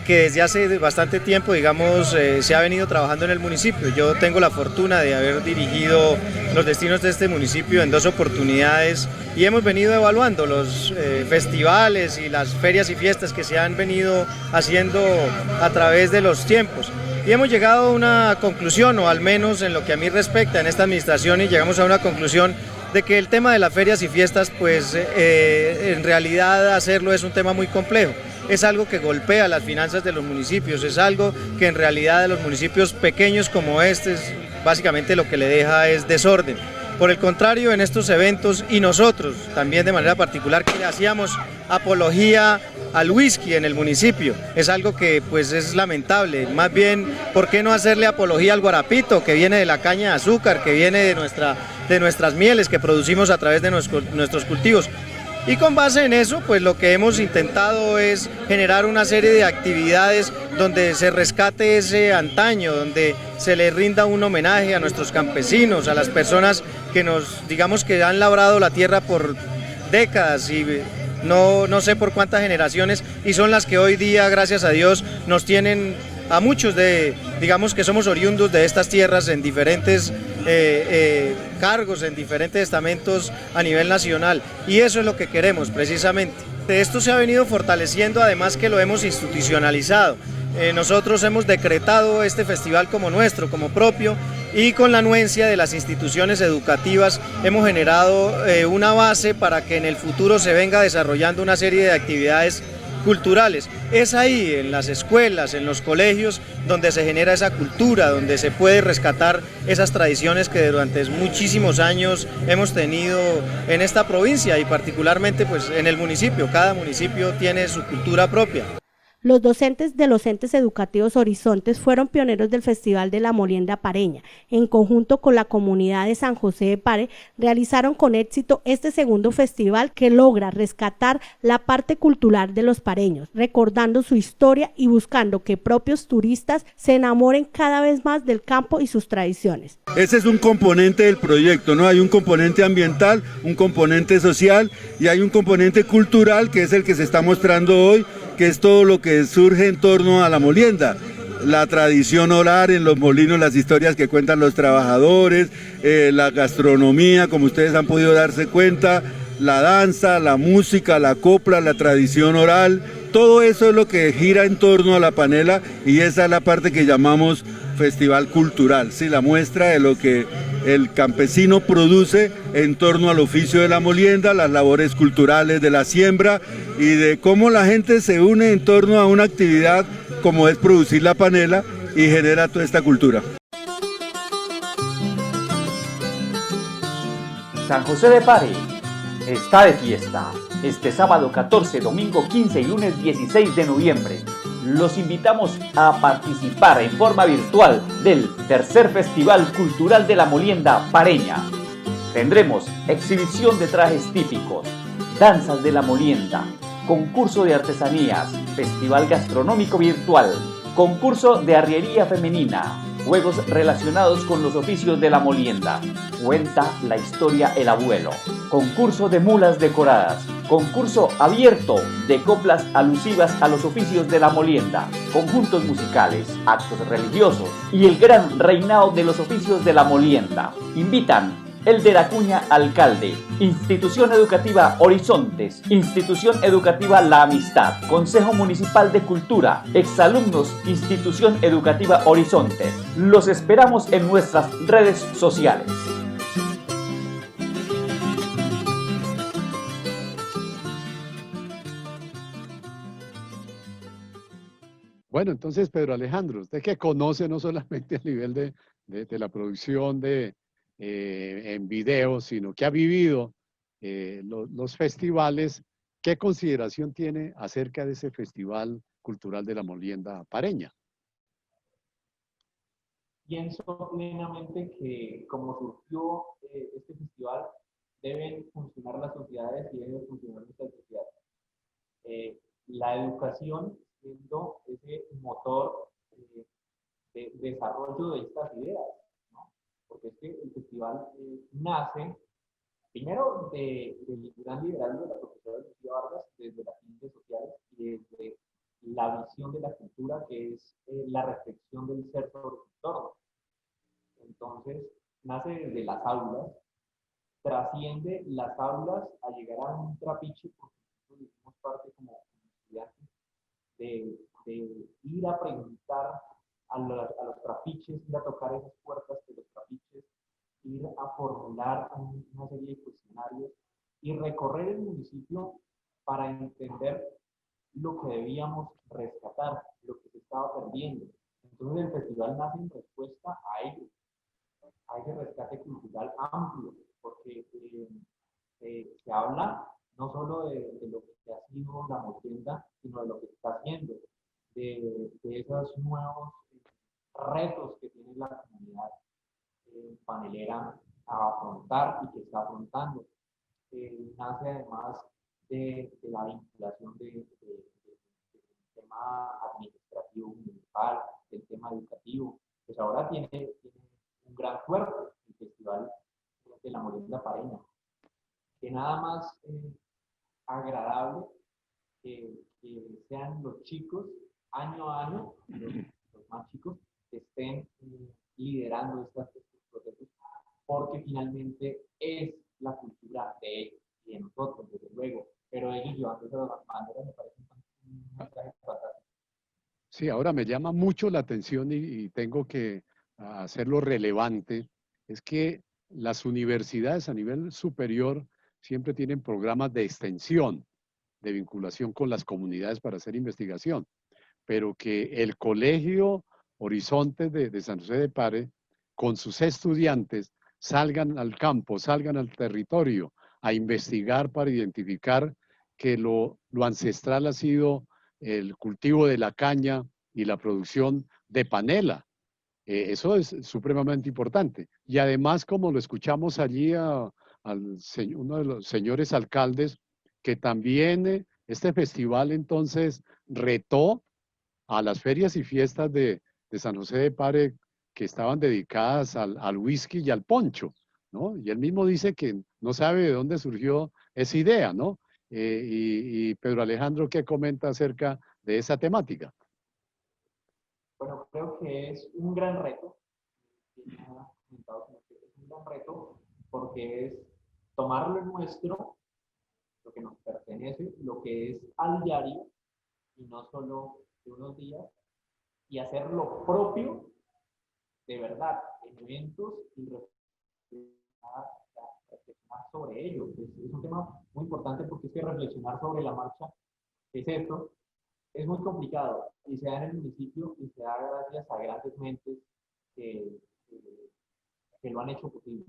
que desde hace bastante tiempo, digamos, se ha venido trabajando en el municipio. Yo tengo la fortuna de haber dirigido los destinos de este municipio en 2 oportunidades y hemos venido evaluando los festivales y las ferias y fiestas que se han venido haciendo a través de los tiempos. Y hemos llegado a una conclusión, o al menos en lo que a mí respecta en esta administración, y llegamos a una conclusión de que el tema de las ferias y fiestas, pues en realidad hacerlo es un tema muy complejo. Es algo que golpea las finanzas de los municipios, es algo que en realidad de los municipios pequeños como este, básicamente lo que le deja es desorden. Por el contrario, en estos eventos, y nosotros también de manera particular que hacíamos apología al whisky en el municipio, es algo que pues es lamentable. Más bien, ¿por qué no hacerle apología al guarapito, que viene de la caña de azúcar, que viene de nuestras mieles que producimos a través de nuestros cultivos? Y con base en eso, pues lo que hemos intentado es generar una serie de actividades donde se rescate ese antaño, donde se le rinda un homenaje a nuestros campesinos, a las personas que digamos que han labrado la tierra por décadas y no sé por cuántas generaciones, y son las que hoy día, gracias a Dios, nos tienen a muchos digamos que somos oriundos de estas tierras en diferentes cargos, en diferentes estamentos a nivel nacional, y eso es lo que queremos precisamente. Esto se ha venido fortaleciendo, además que lo hemos institucionalizado. Nosotros hemos decretado este festival como nuestro, como propio, y con la anuencia de las instituciones educativas hemos generado una base para que en el futuro se venga desarrollando una serie de actividades culturales. Es ahí, en las escuelas, en los colegios, donde se genera esa cultura, donde se puede rescatar esas tradiciones que durante muchísimos años hemos tenido en esta provincia y particularmente pues en el municipio. Cada municipio tiene su cultura propia. Los docentes de los entes educativos Horizontes fueron pioneros del Festival de la Molienda Pareña. En conjunto con la comunidad de San José de Pare, realizaron con éxito este segundo festival que logra rescatar la parte cultural de los pareños, recordando su historia y buscando que propios turistas se enamoren cada vez más del campo y sus tradiciones. Ese es un componente del proyecto, ¿no? Hay un componente ambiental, un componente social y hay un componente cultural que es el que se está mostrando hoy, que es todo lo que surge en torno a la molienda. La tradición oral en los molinos, las historias que cuentan los trabajadores, la gastronomía, como ustedes han podido darse cuenta, la danza, la música, la copla, la tradición oral, todo eso es lo que gira en torno a la panela y esa es la parte que llamamos festival cultural, ¿sí? La muestra de lo que el campesino produce en torno al oficio de la molienda, las labores culturales de la siembra y de cómo la gente se une en torno a una actividad como es producir la panela y genera toda esta cultura. San José de Pare está de fiesta este sábado 14, domingo 15 y lunes 16 de noviembre. Los invitamos a participar en forma virtual del tercer Festival Cultural de la Molienda Pareña. Tendremos exhibición de trajes típicos, danzas de la molienda, concurso de artesanías, festival gastronómico virtual, concurso de arriería femenina, juegos relacionados con los oficios de la molienda. Cuenta la historia el abuelo. concurso de mulas decoradas, concurso abierto de coplas alusivas a los oficios de la molienda, conjuntos musicales, actos religiosos y el gran reinado de los oficios de la molienda. Invitan Elder Acuña, alcalde, Institución Educativa Horizontes, Institución Educativa La Amistad, Consejo Municipal de Cultura, exalumnos, Institución Educativa Horizontes. Los esperamos en nuestras redes sociales. Bueno, entonces, Pedro Alejandro, usted que conoce no solamente a nivel de la producción en video, sino que ha vivido los festivales, ¿qué consideración tiene acerca de ese Festival Cultural de la Molienda Pareña? Pienso plenamente que como surgió este festival, deben funcionar las sociedades y deben funcionar nuestras sociedades. La educación siendo ese motor de desarrollo de estas ideas, ¿no? Porque es que el festival nace primero del gran liderazgo de la profesora Lucía Vargas, desde las ciencias sociales y desde la visión de la cultura, que es la reflexión del ser sobre su entorno. Entonces, nace desde las aulas, trasciende las aulas a llegar a un trapiche, porque nosotros hicimos parte como estudiantes, de ir a preguntar a los trapiches, ir a tocar esas puertas de los trapiches, ir a formular una serie de cuestionarios y recorrer el municipio para entender lo que debíamos rescatar, lo que se estaba perdiendo. Entonces el festival nace en respuesta a ello, a ese rescate cultural amplio, porque se habla no solo de lo que ha sido la molienda, sino de lo que está haciendo, de esos nuevos retos que tiene la comunidad panelera a afrontar y que está afrontando. Nace además de la vinculación del tema administrativo municipal, del tema educativo, pues ahora tiene un gran cuerpo, el Festival de la Molienda Pareña, que nada más agradable que sean los chicos año a año, los más chicos, que estén liderando estos procesos, porque finalmente es la cultura de ellos y de nosotros, desde luego, pero ellos llevando esas maneras me parece un mensaje fantástico. Sí, ahora me llama mucho la atención y tengo que hacerlo relevante, es que las universidades a nivel superior siempre tienen programas de extensión, de vinculación con las comunidades para hacer investigación, pero que el Colegio Horizontes de San José de Pare, con sus estudiantes, salgan al campo, salgan al territorio a investigar para identificar que lo ancestral ha sido el cultivo de la caña y la producción de panela. Eso es supremamente importante. Y además, como lo escuchamos allí uno de los señores alcaldes, que también este festival entonces retó a las ferias y fiestas de San José de Pare que estaban dedicadas al whisky y al poncho, ¿no? Y él mismo dice que no sabe de dónde surgió esa idea, ¿no? Y Pedro Alejandro, ¿qué comenta acerca de esa temática? Bueno, creo que es un gran reto, es un gran reto porque es tomar lo nuestro, lo que nos pertenece, lo que es al diario, y no solo de unos días, y hacer lo propio de verdad, en eventos y reflexionar sobre ello. Es un tema muy importante porque es que reflexionar sobre la marcha, ¿qué es esto? Es muy complicado y se da en el municipio y se da gracias a grandes mentes que lo han hecho posible.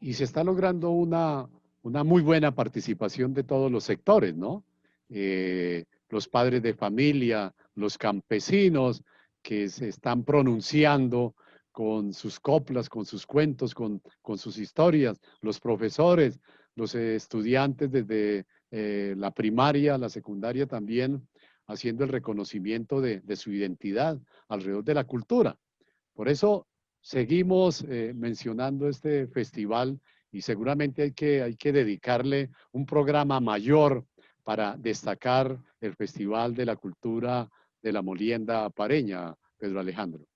Y se está logrando una muy buena participación de todos los sectores, ¿no? Los padres de familia, los campesinos que se están pronunciando con sus coplas, con sus cuentos, con sus historias, los profesores, los estudiantes desde la primaria, la secundaria también, haciendo el reconocimiento de su identidad alrededor de la cultura. Por eso seguimos mencionando este festival y seguramente hay que dedicarle un programa mayor para destacar el Festival de la Cultura de la Molienda Pareña, Pedro Alejandro.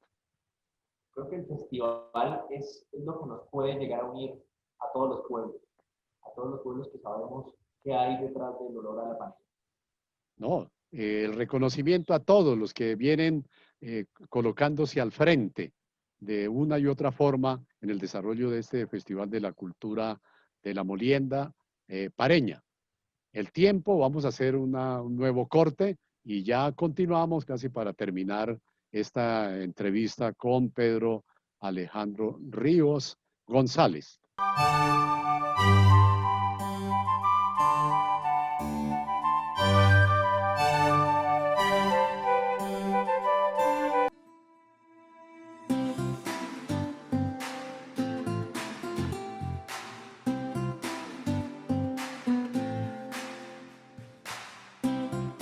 Creo que el festival es lo que nos puede llegar a unir a todos los pueblos que sabemos qué hay detrás del olor a la pareja. No, el reconocimiento a todos los que vienen colocándose al frente de una y otra forma en el desarrollo de este Festival de la Cultura de la Molienda Pareña. El tiempo, vamos a hacer un nuevo corte y ya continuamos casi para terminar esta entrevista con Pedro Alejandro Ríos González.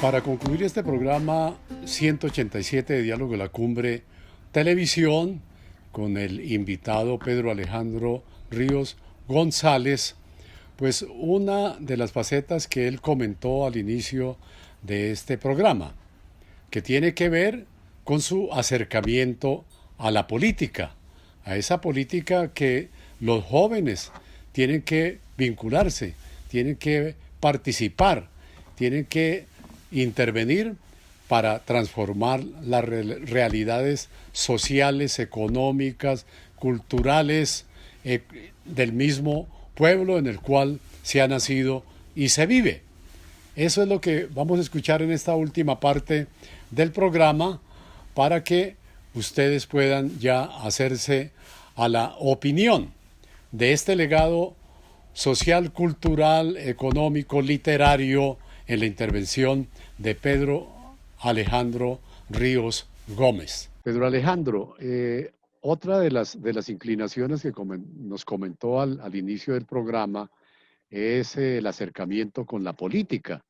Para concluir este programa 187 de Diálogo de la Cumbre Televisión, con el invitado Pedro Alejandro Ríos González, pues una de las facetas que él comentó al inicio de este programa, que tiene que ver con su acercamiento a la política, a esa política que los jóvenes tienen que vincularse, tienen que participar, tienen que intervenir para transformar las realidades sociales, económicas, culturales del mismo pueblo en el cual se ha nacido y se vive. Eso es lo que vamos a escuchar en esta última parte del programa para que ustedes puedan ya hacerse a la opinión de este legado social, cultural, económico, literario en la intervención de Pedro Alejandro Ríos Gómez. Pedro Alejandro, otra de las inclinaciones que nos comentó al inicio del programa es el acercamiento con la política.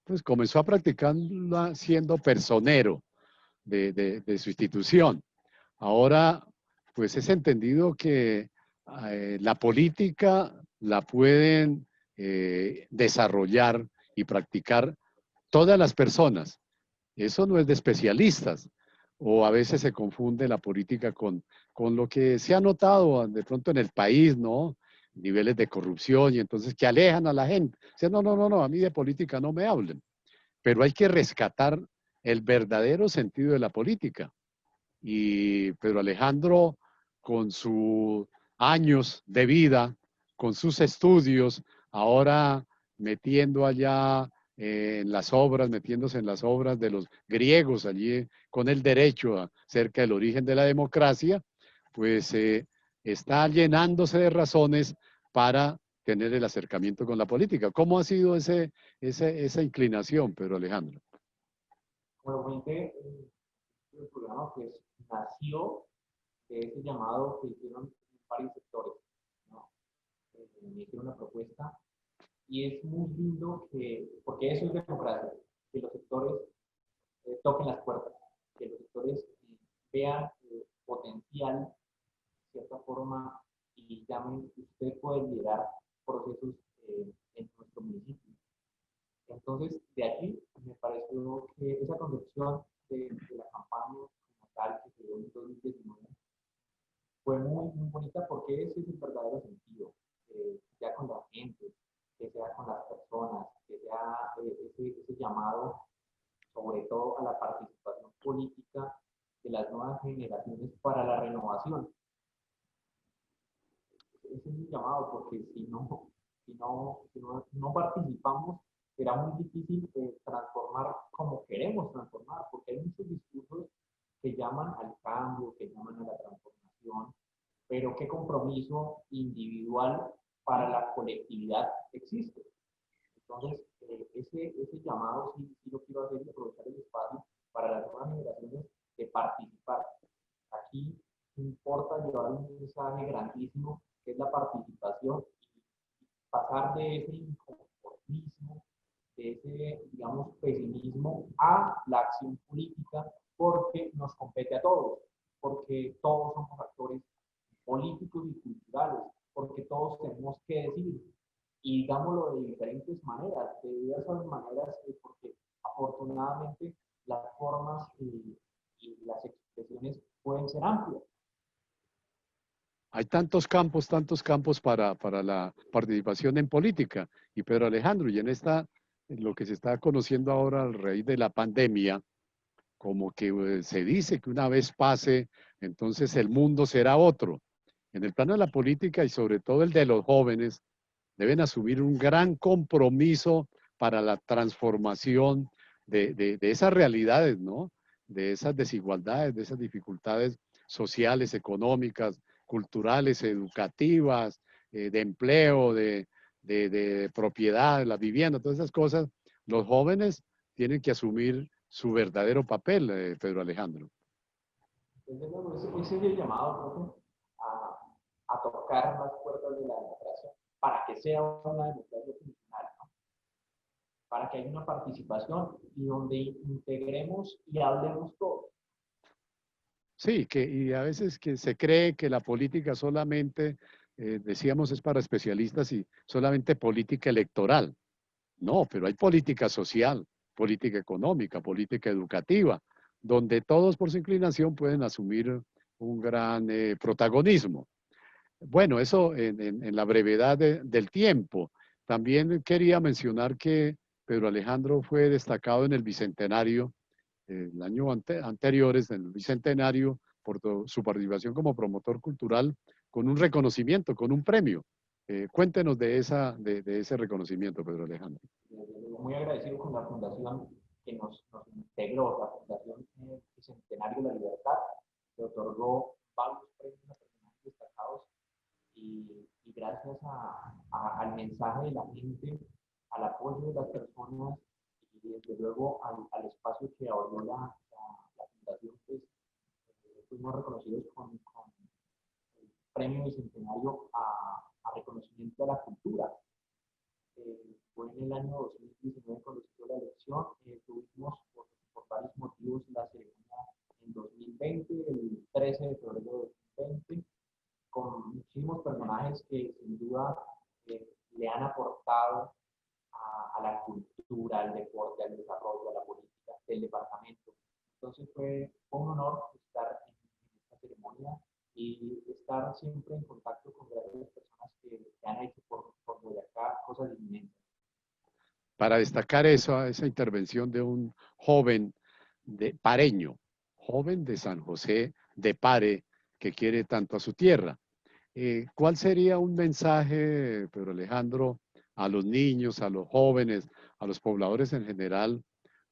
Pues comenzó a practicarla siendo personero de su institución. Ahora, pues es entendido que la política la pueden desarrollar y practicar todas las personas. Eso no es de especialistas, o a veces se confunde la política con lo que se ha notado de pronto en el país, ¿no? Niveles de corrupción y entonces que alejan a la gente. O sea, no, a mí de política no me hablen. Pero hay que rescatar el verdadero sentido de la política. Y Pedro Alejandro, con sus años de vida, con sus estudios, ahora metiendo allá metiéndose en las obras de los griegos allí con el derecho acerca del origen de la democracia, pues está llenándose de razones para tener el acercamiento con la política. ¿Cómo ha sido esa inclinación, Pedro Alejandro? Bueno, comenté el programa pues nació de ese llamado que hicieron varios sectores, ¿no? Me hicieron una propuesta y es muy lindo porque eso es democracia, que los sectores toquen las puertas, que los sectores vean potencial de cierta forma y llamen, usted puede liderar procesos en nuestro municipio. Entonces, de aquí me pareció que esa concepción de la campaña como tal que se dio en 2019 fue muy, muy bonita porque ese es el verdadero sentido, ya con la gente, que sea con las personas, que sea ese llamado sobre todo a la participación política de las nuevas generaciones para la renovación. Ese es mi llamado porque si no participamos, será muy difícil transformar como queremos transformar, porque hay muchos discursos que llaman al cambio, que llaman a la transformación, pero ¿qué compromiso individual para la colectividad existe? Entonces, ese llamado sí lo quiero hacer y aprovechar el espacio para las nuevas generaciones de participar. Aquí importa llevar un mensaje grandísimo, que es la participación, y pasar de ese inconformismo, de ese, digamos, pesimismo a la acción política, porque nos compete a todos, porque todos somos actores políticos y culturales, porque todos tenemos que decir, y digámoslo de diferentes maneras, de diversas maneras, porque afortunadamente las formas y las expresiones pueden ser amplias. Hay tantos campos para la participación en política. Y Pedro Alejandro, y en lo que se está conociendo ahora a raíz de la pandemia, como que se dice que una vez pase, entonces el mundo será otro. En el plano de la política y sobre todo el de los jóvenes, deben asumir un gran compromiso para la transformación de esas realidades, ¿no? De esas desigualdades, de esas dificultades sociales, económicas, culturales, educativas, de empleo, de propiedad, la vivienda, todas esas cosas. Los jóvenes tienen que asumir su verdadero papel, Pedro Alejandro. Desde luego, ese es el llamado, profe, a tocar las puertas de la democracia para que sea una democracia funcional, ¿no? Para que haya una participación y donde integremos y hablemos todos. Sí, y a veces que se cree que la política solamente, decíamos, es para especialistas y solamente política electoral. No, pero hay política social, política económica, política educativa, donde todos por su inclinación pueden asumir un gran protagonismo. Bueno, eso en la brevedad del tiempo. También quería mencionar que Pedro Alejandro fue destacado en el Bicentenario, el año anteriores, en el Bicentenario, por su participación como promotor cultural, con un reconocimiento, con un premio. Cuéntenos de ese reconocimiento, Pedro Alejandro. Muy agradecido con la fundación que nos integró, la Fundación Bicentenario de la Libertad, que otorgó varios premios a personajes destacados y gracias al mensaje de la gente, al apoyo de las personas y desde luego al espacio que abrió la fundación, pues fuimos reconocidos con el premio bicentenario a reconocimiento a la cultura. Fue en el año 2019 cuando se dio la elección. Tuvimos por varios motivos la ceremonia en 2020, el 13 de febrero de 2020, con muchísimos personajes que sin duda le han aportado a la cultura, al deporte, al desarrollo, a la política del departamento. Entonces fue un honor estar en esta ceremonia y estar siempre en contacto con grandes personas que han hecho por Boyacá cosas inmensas. Para destacar esa intervención de un joven pareño, joven de San José de Pare, que quiere tanto a su tierra. ¿Cuál sería un mensaje, Pedro Alejandro, a los niños, a los jóvenes, a los pobladores en general,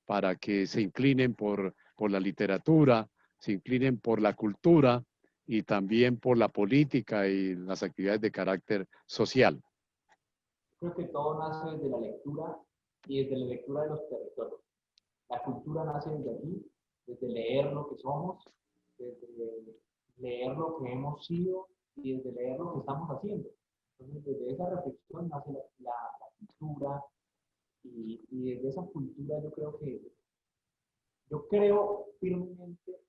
para que se inclinen por la literatura, se inclinen por la cultura y también por la política y las actividades de carácter social? Creo que todo nace desde la lectura y desde la lectura de los territorios. La cultura nace desde aquí, desde leer lo que somos, desde leer lo que hemos sido y desde leer lo que estamos haciendo. Entonces, desde esa reflexión nace la cultura y desde esa cultura yo creo firmemente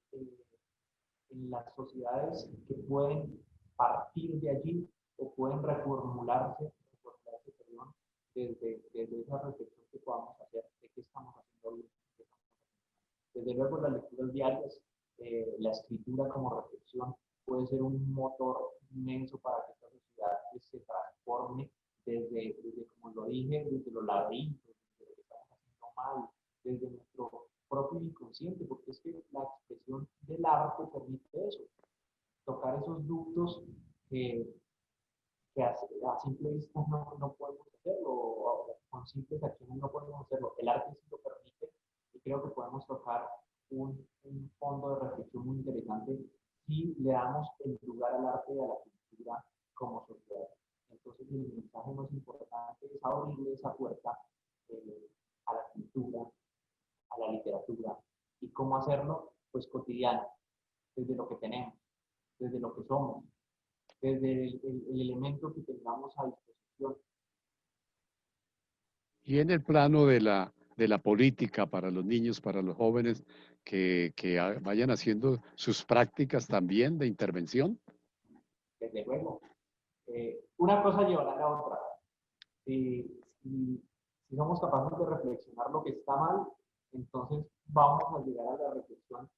en las sociedades que pueden partir de allí o pueden reformularse perdón, desde esa reflexión que podamos hacer de qué estamos haciendo bien. Desde luego las lecturas diarias, la escritura como reflexión puede ser un motor inmenso para que esta sociedad se transforme desde, como lo dije, desde los laberintos, desde lo que estamos haciendo mal, desde nuestro propio inconsciente, porque es que la expresión del arte permite eso, tocar esos ductos que a simple vista no podemos hacerlo, o con simples acciones no podemos hacerlo. El arte sí lo permite y creo que podemos tocar un fondo de reflexión muy interesante si le damos el lugar al arte y a la cultura como sociedad. Entonces el mensaje más importante es abrirle esa puerta a la cultura, a la literatura. ¿Y cómo hacerlo? Pues cotidiano, desde lo que tenemos, desde lo que somos, desde el elemento que tengamos a disposición. Y en el plano de la política para los niños, para los jóvenes, que vayan haciendo sus prácticas también de intervención. Desde luego, una cosa llevará a la otra. Si somos capaces de reflexionar lo que está mal, entonces vamos a llegar a la reflexión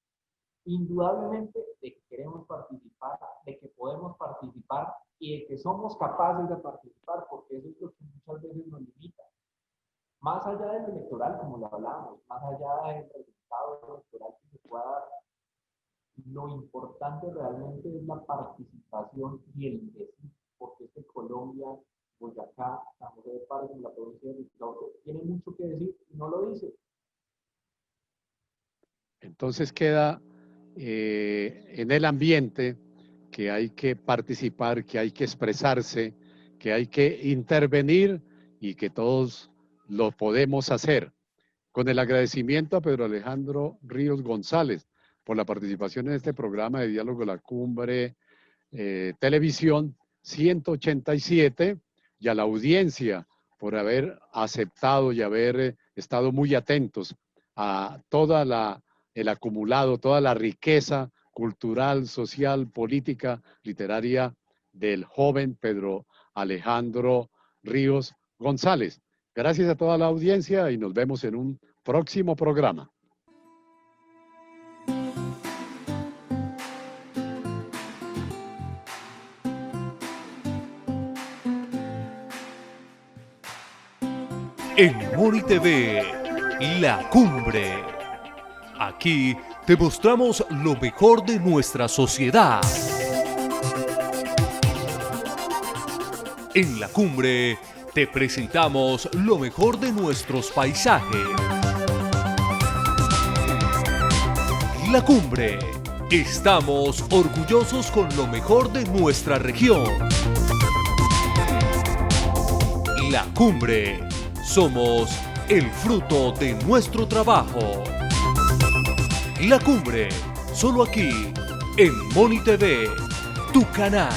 indudablemente de que queremos participar, de que podemos participar y de que somos capaces de participar, porque eso es lo que muchas veces nos limita. Más allá del electoral, como lo hablábamos, más allá del resultado electoral que se pueda dar, lo importante realmente es la participación y el decir, porque es que Colombia, Boyacá, San José de Parga, en la provincia de Risaralda, tiene mucho que decir y no lo dice. Entonces queda en el ambiente que hay que participar, que hay que expresarse, que hay que intervenir y que todos lo podemos hacer. Con el agradecimiento a Pedro Alejandro Ríos González por la participación en este programa de Diálogo La Cumbre Televisión 187 y a la audiencia por haber aceptado y haber estado muy atentos a toda el acumulado, toda la riqueza cultural, social, política, literaria del joven Pedro Alejandro Ríos González. Gracias a toda la audiencia y nos vemos en un próximo programa. En Moni TV, La Cumbre. Aquí te mostramos lo mejor de nuestra sociedad. En La Cumbre te presentamos lo mejor de nuestros paisajes. La Cumbre. Estamos orgullosos con lo mejor de nuestra región. La Cumbre. Somos el fruto de nuestro trabajo. La Cumbre, solo aquí, en Moni TV, tu canal.